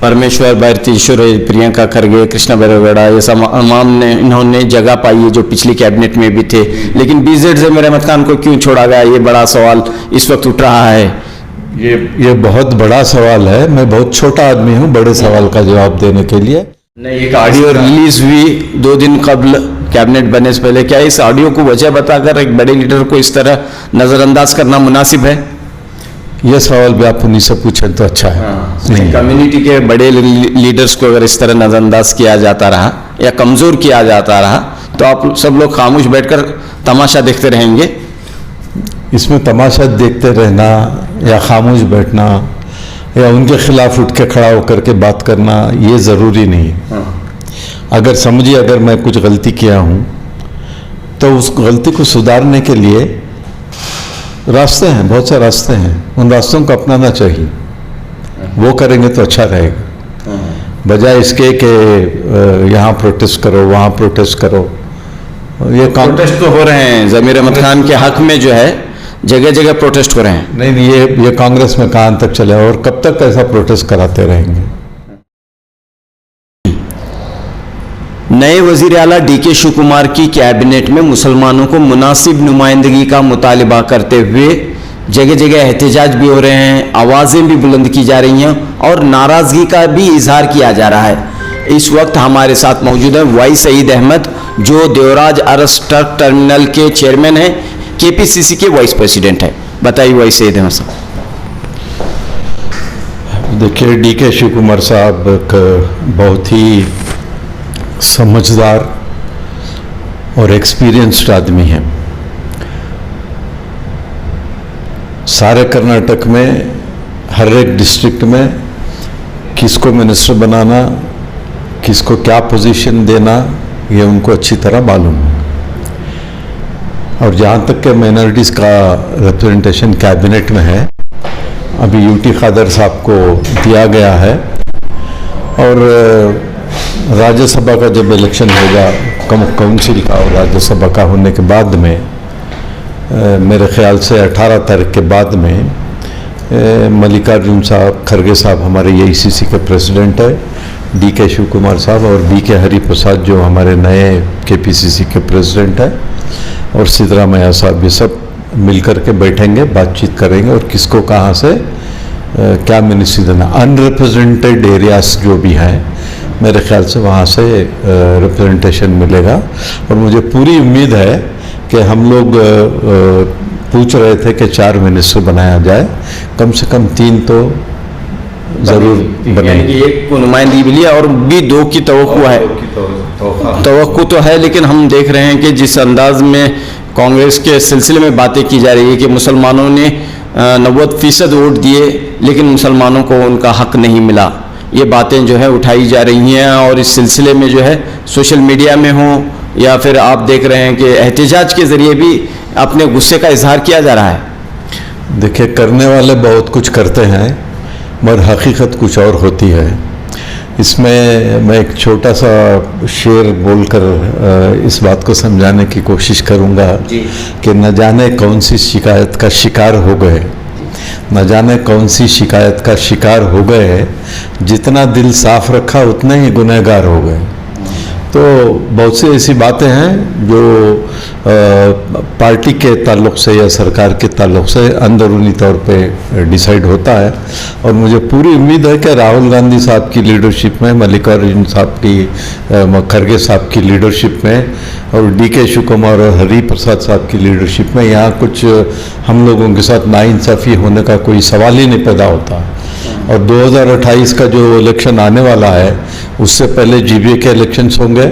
परमेश्वर, भारती ईश्वर, प्रियंका खरगे, कृष्णा बरगड़ा, ये तमाम ने इन्होंने जगह पाई है जो पिछली कैबिनेट में भी थे, लेकिन बीजेड से ज़मीर अहमद खान को क्यों छोड़ा गया, ये बड़ा सवाल इस वक्त उठ रहा है। ये बहुत बड़ा सवाल है। मैं बहुत छोटा आदमी हूँ बड़े सवाल का जवाब देने के लिए। नहीं, एक ऑडियो रिलीज हुई 2 दिन कबल कैबिनेट बनने से पहले, क्या इस ऑडियो को वजह बताकर एक बड़े लीडर को इस तरह नज़रअंदाज करना मुनासिब है? यह सवाल भी आप उन्हीं से पूछें तो अच्छा है। नहीं, कम्युनिटी के बड़े लीडर्स को अगर इस तरह नज़रअंदाज किया जाता रहा या कमज़ोर किया जाता रहा तो आप सब लोग खामोश बैठकर तमाशा देखते रहेंगे। इसमें तमाशा देखते रहना या खामोश बैठना या उनके खिलाफ उठ के खड़ा होकर के बात करना ये ज़रूरी नहीं है। अगर समझिए अगर मैं कुछ गलती किया हूँ तो उस गलती को सुधारने के लिए रास्ते हैं, बहुत से रास्ते हैं, उन रास्तों को अपनाना चाहिए। वो करेंगे तो अच्छा रहेगा, बजाय इसके कि यहाँ प्रोटेस्ट करो वहाँ प्रोटेस्ट करो। ये प्रोटेस्ट तो हो रहे हैं ज़मीर अहमद खान के हक में, जो है जगह जगह प्रोटेस्ट हो रहे हैं। नहीं, ये कांग्रेस में कहाँ तक चले और कब तक ऐसा प्रोटेस्ट कराते रहेंगे। नए वजीर आला डीके शिव कुमार की कैबिनेट में मुसलमानों को मुनासिब नुमाइंदगी का मुतालिबा करते हुए जगह जगह एहतजाज भी हो रहे हैं, आवाज़ें भी बुलंद की जा रही हैं और नाराज़गी का भी इजहार किया जा रहा है। इस वक्त हमारे साथ मौजूद है वाई सईद अहमद, जो देवराज अरस ट्रक टर्मिनल के चेयरमैन हैं, केपीसीसी के वाइस प्रेसिडेंट है। बताइए वाई सईद अहमद साहब। देखिए, डीके शिव कुमार साहब एक बहुत ही समझदार और एक्सपीरियंस्ड आदमी हैं। सारे कर्नाटक में हर एक डिस्ट्रिक्ट में किसको मिनिस्टर बनाना, किसको क्या पोजीशन देना, ये उनको अच्छी तरह मालूम है। और जहाँ तक के माइनॉरिटीज़ का रिप्रेजेंटेशन कैबिनेट में है, अभी यूटी खादर साहब को दिया गया है और राज्यसभा का जब इलेक्शन होगा काउंसिल का और राज्यसभा का होने के बाद में मेरे ख्याल से 18 तारीख के बाद में मल्लिकार्जुन साहब खड़गे साहब हमारे एआईसीसी के प्रेसिडेंट है, डीके शिव कुमार साहब और बीके हरिप्रसाद जो हमारे नए केपीसीसी के प्रेसिडेंट है और सिद्धरामैया साहब, ये सब मिलकर के बैठेंगे, बातचीत करेंगे और किसको कहाँ से क्या मिनिस्ट्री देना। अनरिप्रेजेंटेड एरियाज जो भी हैं मेरे ख्याल से वहाँ से रिप्रेजेंटेशन मिलेगा और मुझे पूरी उम्मीद है कि हम लोग पूछ रहे थे कि 4 मिनिस्टर बनाया जाए, कम से कम 3 तो ज़रूर बनेंगे। एक को नुमाइंदगी मिली और भी 2 की तवक्को है, तवक्को तो है, लेकिन हम देख रहे हैं कि जिस अंदाज में कांग्रेस के सिलसिले में बातें की जा रही है कि मुसलमानों ने 90% वोट दिए लेकिन मुसलमानों को उनका हक नहीं मिला, ये बातें जो है उठाई जा रही हैं और इस सिलसिले में जो है सोशल मीडिया में हो या फिर आप देख रहे हैं कि एहतजाज के ज़रिए भी अपने गुस्से का इजहार किया जा रहा है। देखिए, करने वाले बहुत कुछ करते हैं मगर हकीकत कुछ और होती है। इसमें मैं एक छोटा सा शेर बोलकर इस बात को समझाने की कोशिश करूंगा कि न जाने कौन सी शिकायत का शिकार हो गए, न जाने कौन सी शिकायत का शिकार हो गए, जितना दिल साफ रखा उतने ही गुनहगार हो गए। तो बहुत सी ऐसी बातें हैं जो पार्टी के ताल्लुक़ से या सरकार के ताल्लुक़ से अंदरूनी तौर पे डिसाइड होता है और मुझे पूरी उम्मीद है कि राहुल गांधी साहब की लीडरशिप में, मल्लिकार्जुन साहब की, खड़गे साहब की लीडरशिप में और डीके शिव कुमार और हरिप्रसाद साहब की लीडरशिप में यहाँ कुछ हम लोगों के साथ नाइंसाफ़ी होने का कोई सवाल ही नहीं पैदा होता। और 2028 का जो इलेक्शन आने वाला है उससे पहले जीबीए के इलेक्शंस होंगे,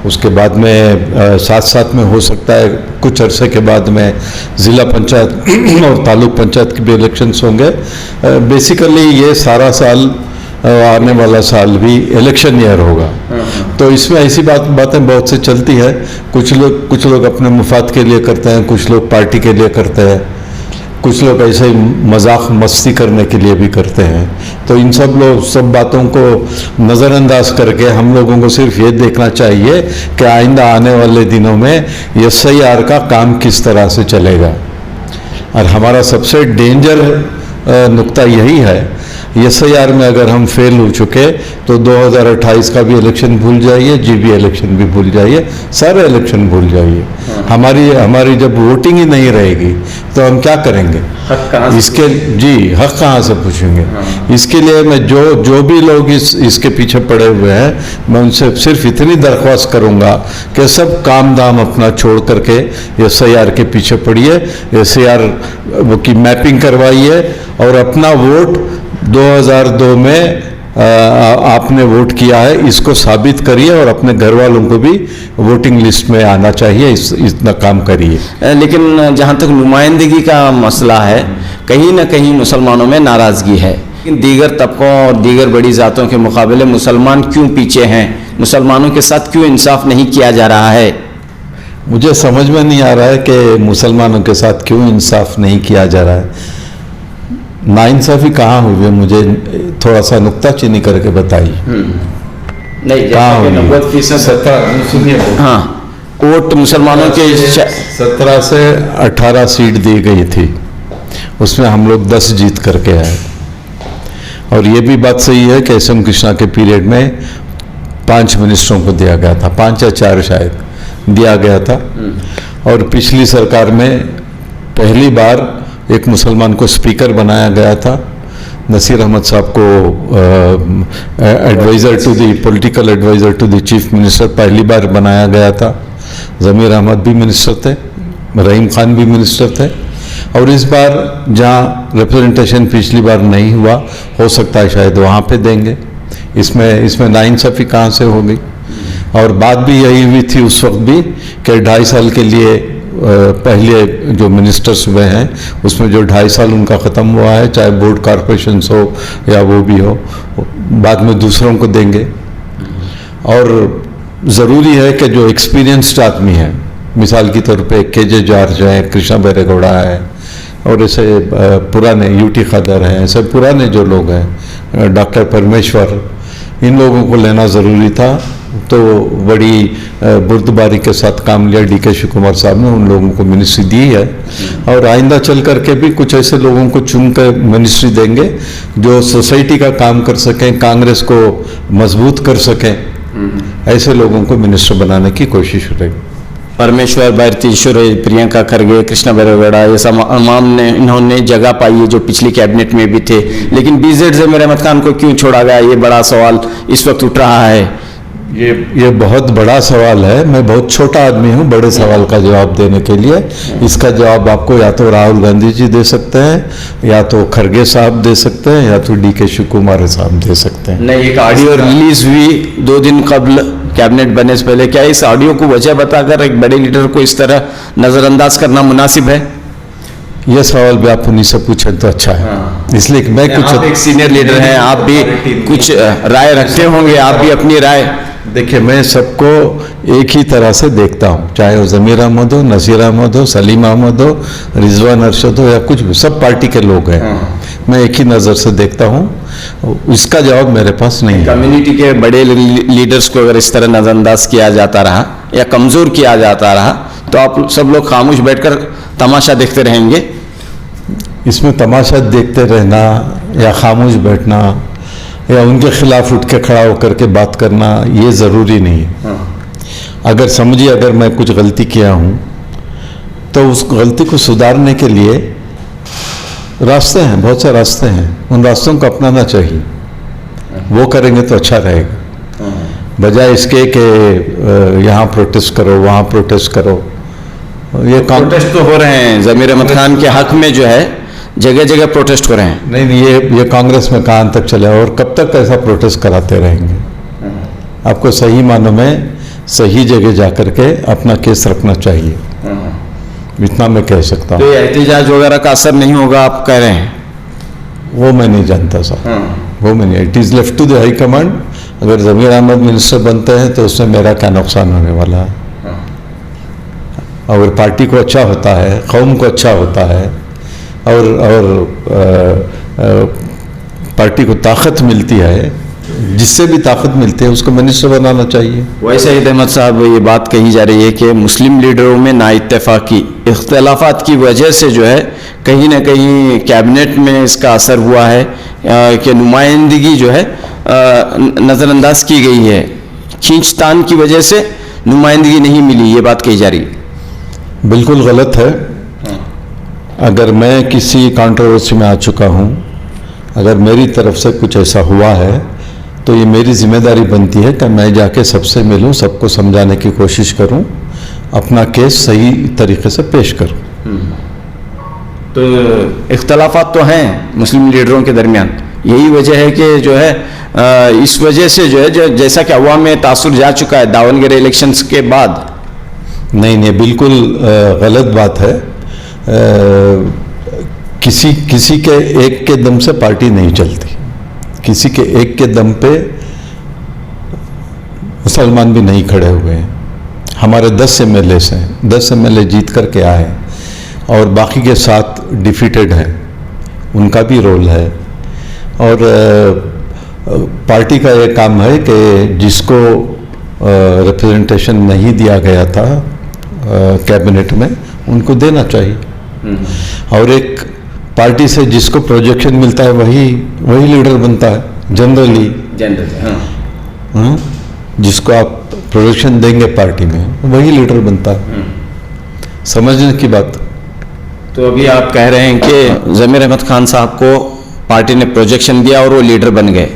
उसके बाद में साथ साथ में हो सकता है कुछ अरसे के बाद में ज़िला पंचायत और तालुक पंचायत के भी इलेक्शंस होंगे। बेसिकली ये सारा साल आने वाला साल भी इलेक्शन ईयर होगा। तो इसमें ऐसी बातें बहुत से चलती है, कुछ लोग अपने मुफाद के लिए करते हैं, कुछ लोग पार्टी के लिए करते हैं, कुछ लोग ऐसे ही मजाक मस्ती करने के लिए भी करते हैं। तो इन सब बातों को नज़रअंदाज करके हम लोगों को सिर्फ ये देखना चाहिए कि आइंदा आने वाले दिनों में एसआईआर का काम किस तरह से चलेगा। और हमारा सबसे डेंजर नुक्ता यही है SIR में अगर हम फेल हो चुके तो 2028 का भी इलेक्शन भूल जाइए, GB इलेक्शन भी भूल जाइए, सारे इलेक्शन भूल जाइए। हमारी जब वोटिंग ही नहीं रहेगी तो हम क्या करेंगे? इसके हक कहाँ से पूछेंगे? इसके लिए मैं जो भी लोग इसके पीछे पड़े हुए हैं, मैं उनसे सिर्फ इतनी दरख्वास्त करूंगा कि सब काम धाम अपना छोड़ करके SIR के पीछे पड़िए, SIR की मैपिंग करवाइए और अपना वोट 2002 में आपने वोट किया है इसको साबित करिए और अपने घर वालों को भी वोटिंग लिस्ट में आना चाहिए। इतना काम करिए। लेकिन जहाँ तक नुमाइंदगी का मसला है, कहीं ना कहीं मुसलमानों में नाराज़गी है। दीगर तबकों और दीगर बड़ी ज़ातों के मुकाबले मुसलमान क्यों पीछे हैं? मुसलमानों के साथ क्यों इंसाफ नहीं किया जा रहा है? मुझे समझ में नहीं आ रहा है कि मुसलमानों के साथ क्यों इंसाफ नहीं किया जा रहा है। नाइंसाफी कहाँ हुई है? मुझे थोड़ा सा नुक्ताचीनी करके बताइए। नहीं, कहाँ हुई? 90% सुनिए। हाँ, वोट मुसलमानों के 17 से 18 सीट दी गई थी, उसमें हम लोग 10 जीत करके आए। और ये भी बात सही है कि SM कृष्णा के पीरियड में 5 मिनिस्टरों को दिया गया था, 5 या 4 शायद दिया गया था। और पिछली सरकार में पहली बार एक मुसलमान को स्पीकर बनाया गया था। नसीर अहमद साहब को adviser to the political adviser to the chief minister पहली बार बनाया गया था। ज़मीर अहमद भी मिनिस्टर थे, रहीम खान भी मिनिस्टर थे। और इस बार जहाँ रिप्रेजेंटेशन पिछली बार नहीं हुआ, हो सकता है शायद वहाँ पे देंगे। इसमें नाइंसाफ़ी कहाँ से हो गई? और बात भी यही हुई थी उस वक्त भी कि 2.5 साल के लिए पहले जो मिनिस्टर्स हुए हैं उसमें जो 2.5 साल उनका ख़त्म हुआ है, चाहे बोर्ड कॉरपोरेशन हो या वो भी हो, बाद में दूसरों को देंगे। और ज़रूरी है कि जो एक्सपीरियंस्ड आदमी है, मिसाल के तौर पे KJ जॉर्ज है, कृष्णा बैरेगौड़ा है, और ऐसे पुराने UT खदर हैं, ऐसे पुराने जो लोग हैं, डॉक्टर परमेश्वर, इन लोगों को लेना ज़रूरी था। तो बड़ी बुर्दबारी के साथ काम लिया DK शिव कुमार साहब ने, उन लोगों को मिनिस्ट्री दी है। और आइंदा चल करके भी कुछ ऐसे लोगों को चुन कर मिनिस्ट्री देंगे जो सोसाइटी का काम कर सकें, कांग्रेस को मजबूत कर सकें, ऐसे लोगों को मिनिस्टर बनाने की कोशिश रहेगी। परमेश्वर, भारती सुरेश, प्रियंका खरगे, कृष्णा बैरेगौड़ा, ये तमाम ने इन्होंने जगह पाई है जो पिछली कैबिनेट में भी थे। लेकिन BZ ज़मीर अहमद खान को क्यों छोड़ा गया? ये बड़ा सवाल इस वक्त उठ रहा है। ये बहुत बड़ा सवाल है। मैं बहुत छोटा आदमी हूँ बड़े सवाल का जवाब देने के लिए। इसका जवाब आपको या तो राहुल गांधी जी दे सकते हैं, या तो खरगे साहब दे सकते हैं, या तो DK शिव कुमार साहब दे सकते हैं। नहीं, एक ऑडियो रिलीज हुई 2 दिन कबल कैबिनेट बनने से पहले। क्या इस ऑडियो को वजह बताकर एक बड़े लीडर को इस तरह नज़रअंदाज करना मुनासिब है? यह सवाल भी आप उन्हीं से पूछें तो अच्छा है। इसलिए कि मैं कुछ, आप एक सीनियर लीडर हैं, आप भी कुछ राय रखते होंगे, आप भी अपनी राय। देखिए, मैं सबको एक ही तरह से देखता हूँ, चाहे वो ज़मीर अहमद हो, नसीर अहमद हो, सलीम अहमद हो, रिजवान अरशद हो, या कुछ भी, सब पार्टी के लोग हैं। मैं एक ही नज़र से देखता हूँ। इसका जवाब मेरे पास नहीं है। कम्युनिटी के बड़े लीडर्स को अगर इस तरह नज़रअंदाज किया जाता रहा या कमज़ोर किया जाता रहा तो आप सब लोग खामोश बैठकर तमाशा देखते रहेंगे? इसमें तमाशा देखते रहना या खामोश बैठना या उनके खिलाफ उठ के खड़ा होकर के बात करना, ये ज़रूरी नहीं है। अगर समझिए, अगर मैं कुछ गलती किया हूँ तो उस गलती को सुधारने के लिए रास्ते हैं, बहुत से रास्ते हैं, उन रास्तों को अपनाना चाहिए। वो करेंगे तो अच्छा रहेगा, बजाय इसके कि यहाँ प्रोटेस्ट करो, वहाँ प्रोटेस्ट करो। ये प्रोटेस्ट तो हो रहे हैं, ज़मीर अहमद खान के हक में जो है जगह जगह प्रोटेस्ट हो रहे हैं। नहीं, ये कांग्रेस में कहाँ तक चले और कब तक ऐसा प्रोटेस्ट कराते रहेंगे? आपको सही मानों में सही जगह जाकर के अपना केस रखना चाहिए, इतना मैं कह सकता हूँ। तो एहतजाज वगैरह का असर नहीं होगा आप कह रहे हैं? वो मैं नहीं जानता साहब, वो मैं नहीं। It is left to the high command. अगर ज़मीर अहमद मिनिस्टर बनते हैं तो उसमें मेरा क्या नुकसान होने वाला है? अगर पार्टी को अच्छा होता है, कौम को अच्छा होता है और पार्टी को ताकत मिलती है जिससे भी ताकत मिलती है उसको मिनिस्टर बनाना चाहिए। वैसे ईद अहमद साहब, ये बात कही जा रही है कि मुस्लिम लीडरों में नाइत्तेफाकी, इख्तलाफात की वजह से जो है कहीं ना कहीं कैबिनेट में इसका असर हुआ है कि नुमाइंदगी जो है नज़रअंदाज की गई है, खींचतान की वजह से नुमाइंदगी नहीं मिली, ये बात कही जा रही है। बिल्कुल गलत है। अगर मैं किसी कंट्रोवर्सी में आ चुका हूँ, अगर मेरी तरफ से कुछ ऐसा हुआ है तो ये मेरी जिम्मेदारी बनती है कि मैं जाके सबसे मिलूं, सबको समझाने की कोशिश करूं, अपना केस सही तरीके से पेश करूं। तो इख्तलाफात तो हैं मुस्लिम लीडरों के दरमियान, यही वजह है कि जो है इस वजह से जो है जैसा कि अवाम में तासुर जा चुका है दावनगढ़ इलेक्शंस के बाद। नहीं, बिल्कुल गलत बात है। किसी के एक के दम से पार्टी नहीं चलती, किसी के एक के दम पे मुसलमान भी नहीं खड़े हुए हैं। हमारे 10 MLA हैं, 10 MLA जीत करके आए और बाकी के 7 डिफीटेड हैं, उनका भी रोल है। और पार्टी का ये काम है कि जिसको रिप्रेजेंटेशन नहीं दिया गया था कैबिनेट में, उनको देना चाहिए। और एक पार्टी से जिसको प्रोजेक्शन मिलता है वही लीडर बनता है जनरली। हाँ, जिसको आप प्रोजेक्शन देंगे पार्टी में वही लीडर बनता है। समझने की बात। तो अभी आप कह रहे हैं कि ज़मीर अहमद खान साहब को पार्टी ने प्रोजेक्शन दिया और वो लीडर बन गए।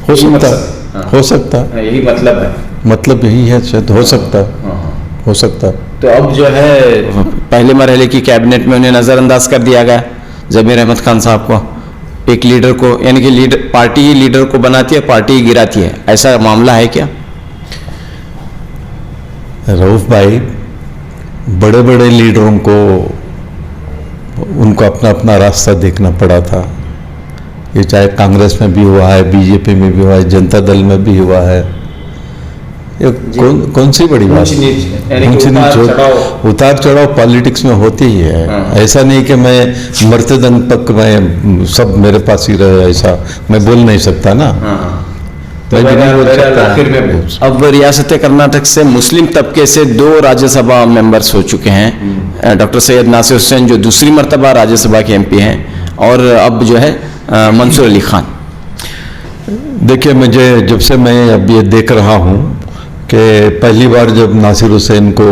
हो सकता है, यही मतलब है। मतलब यही है, शायद हो सकता है, हो सकता है। तो अब जो है पहले मरहले की कैबिनेट में उन्हें नज़रअंदाज कर दिया गया, ज़मीर अहमद खान साहब को, एक लीडर को, यानी कि लीडर पार्टी ही लीडर को बनाती है, पार्टी ही गिराती है, ऐसा मामला है क्या? रऊफ भाई, बड़े बड़े लीडरों को उनको अपना अपना रास्ता देखना पड़ा था। ये चाहे कांग्रेस में भी हुआ है, बीजेपी में भी हुआ है, जनता दल में भी हुआ है। ये कौन सी बड़ी बात? उतार चढ़ाव पॉलिटिक्स में होती ही है। ऐसा नहीं कि मैं मरते दम तक मैं सब मेरे पास ही रहे, ऐसा मैं बोल नहीं सकता ना। तो आखिर में अब रियासत कर्नाटक से मुस्लिम तबके से 2 राज्यसभा मेंबर्स हो चुके हैं। डॉक्टर सैयद नासिर हुसैन जो दूसरी मरतबा राज्यसभा के MP हैं, और अब जो है मंसूर अली खान। देखिए, मुझे जब से मैं अब ये देख रहा हूँ कि पहली बार जब नासिर हुसैन को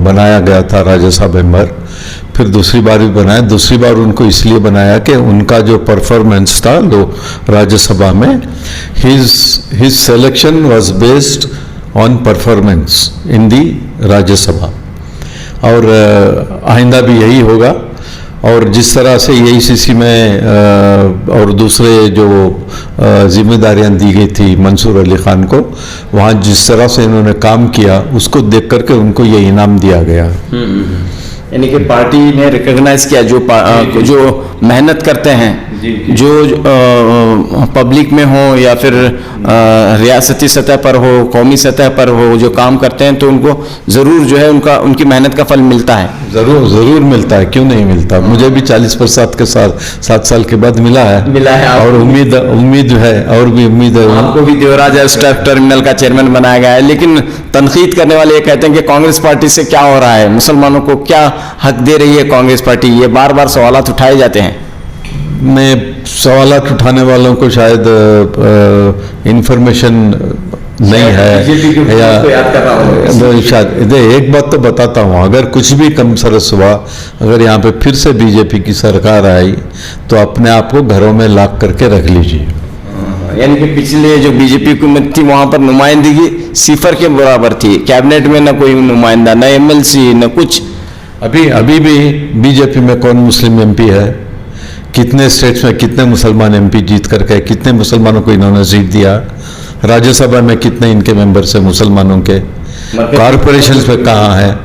बनाया गया था राज्यसभा मेंबर, फिर दूसरी बार भी बनाया। दूसरी बार उनको इसलिए बनाया कि उनका जो परफॉर्मेंस था राज्यसभा में, his selection was based on performance in the Rajya Sabha, और आइंदा भी यही होगा। और जिस तरह से AICC में और दूसरे जो जिम्मेदारियां दी गई थी मंसूर अली खान को, वहाँ जिस तरह से इन्होंने काम किया उसको देख करके उनको ये इनाम दिया गया। यानी कि पार्टी ने रिकॉग्नाइज किया जो मेहनत करते हैं, जो पब्लिक में हो या फिर रियासती सतह पर हो, कौमी सतह पर हो, जो काम करते हैं, तो उनको ज़रूर जो है उनकी मेहनत का फल मिलता है। ज़रूर मिलता है, क्यों नहीं मिलता? मुझे भी 40% के साथ 7 साल के बाद मिला है और उम्मीद है, और भी उम्मीद है। आपको भी देवराज स्टाफ टर्मिनल का चेयरमैन बनाया गया है, लेकिन तनकीद करने वाले ये कहते हैं कि कांग्रेस पार्टी से क्या हो रहा है, मुसलमानों को क्या हक दे रही है कांग्रेस पार्टी? ये बार बार सवालात उठाए जाते हैं। मैं सवालात उठाने वालों को शायद इंफॉर्मेशन नहीं है या शायद एक बात तो बताता हूँ, अगर कुछ भी कम सरस हुआ, अगर यहाँ पे फिर से बीजेपी की सरकार आई तो अपने आप को घरों में लाक करके रख लीजिए। यानी कि पिछले जो बीजेपी हुकूमत थी वहाँ पर नुमाइंदगी 0 के बराबर थी, कैबिनेट में न कोई नुमाइंदा, न MLC, न कुछ। अभी भी बीजेपी में कौन मुस्लिम MP है? कितने स्टेट्स में कितने मुसलमान MP जीत करके, कितने मुसलमानों को इन्होंने सीट दिया? राज्यसभा में कितने इनके मेंबर्स हैं मुसलमानों के? कॉरपोरेशन पे कहाँ है?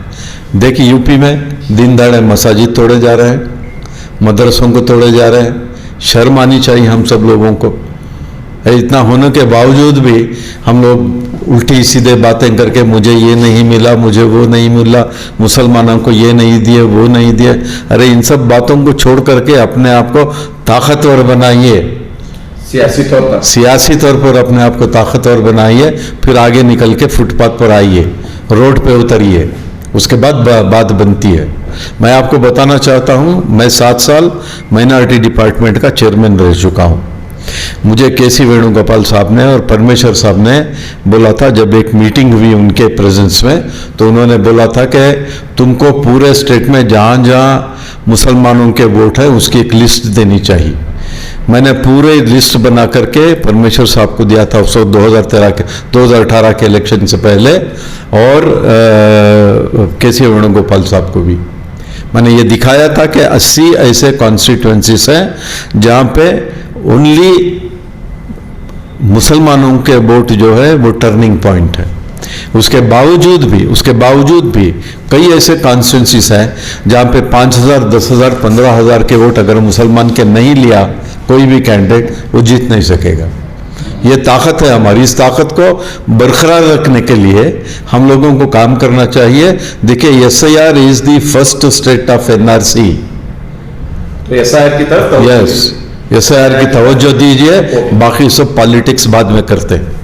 देखिए, यूपी में दिन दहाड़े मसाजिद तोड़े जा रहे हैं, मदरसों को तोड़े जा रहे हैं। शर्म आनी चाहिए हम सब लोगों को। इतना होने के बावजूद भी हम लोग उल्टी सीधे बातें करके मुझे ये नहीं मिला, मुझे वो नहीं मिला, मुसलमानों को ये नहीं दिए, वो नहीं दिए। अरे इन सब बातों को छोड़ करके अपने आप को ताकतवर बनाइए। सियासी तौर पर अपने आप को ताकतवर बनाइए, फिर आगे निकल के फुटपाथ पर आइए, रोड पे उतरिए, उसके बाद बात बनती है। मैं आपको बताना चाहता हूँ, मैं 7 साल माइनॉरिटी डिपार्टमेंट का चेयरमैन रह चुका हूँ। मुझे केसी वेणुगोपाल साहब ने और परमेश्वर साहब ने बोला था, जब एक मीटिंग हुई उनके प्रेजेंस में, तो उन्होंने बोला था कि तुमको पूरे स्टेट में जहाँ जहाँ मुसलमानों के वोट है उसकी एक लिस्ट देनी चाहिए। मैंने पूरे लिस्ट बना करके परमेश्वर साहब को दिया था 2018 के इलेक्शन से पहले, और केसी वेणुगोपाल साहब को भी मैंने ये दिखाया था कि 80 ऐसे कॉन्स्टिट्यूएंसीज हैं जहाँ पे ओनली मुसलमानों के वोट जो है वो टर्निंग पॉइंट है। उसके बावजूद भी कई ऐसे कॉन्स्टिट्यूएंसीज हैं जहाँ पे 5,000, 10,000, 15,000 के वोट अगर मुसलमान के नहीं लिया कोई भी कैंडिडेट, वो जीत नहीं सकेगा। ये ताकत है हमारी। इस ताकत को बरकरार रखने के लिए हम लोगों को काम करना चाहिए। देखिए, SIR is the first state of NRC। तो SIR की तरफ यस, SIR की तवज्जो दीजिए, बाकी सब पॉलिटिक्स बाद में करते हैं।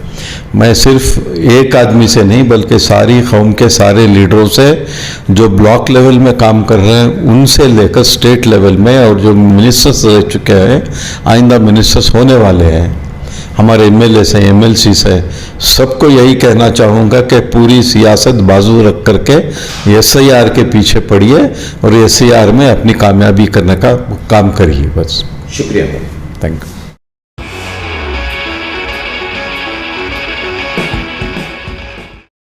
मैं सिर्फ एक आदमी से नहीं बल्कि सारी कौम के सारे लीडरों से, जो ब्लॉक लेवल में काम कर रहे हैं उनसे लेकर स्टेट लेवल में, और जो मिनिस्टर्स रह चुके हैं, आइंदा मिनिस्टर्स होने वाले हैं, हमारे MLA से MLC से, सबको यही कहना चाहूँगा कि पूरी सियासत बाजू रख करके SIR के पीछे पड़िए और SIR में अपनी कामयाबी करने का काम करिए। बस, शुक्रिया, थैंक यू।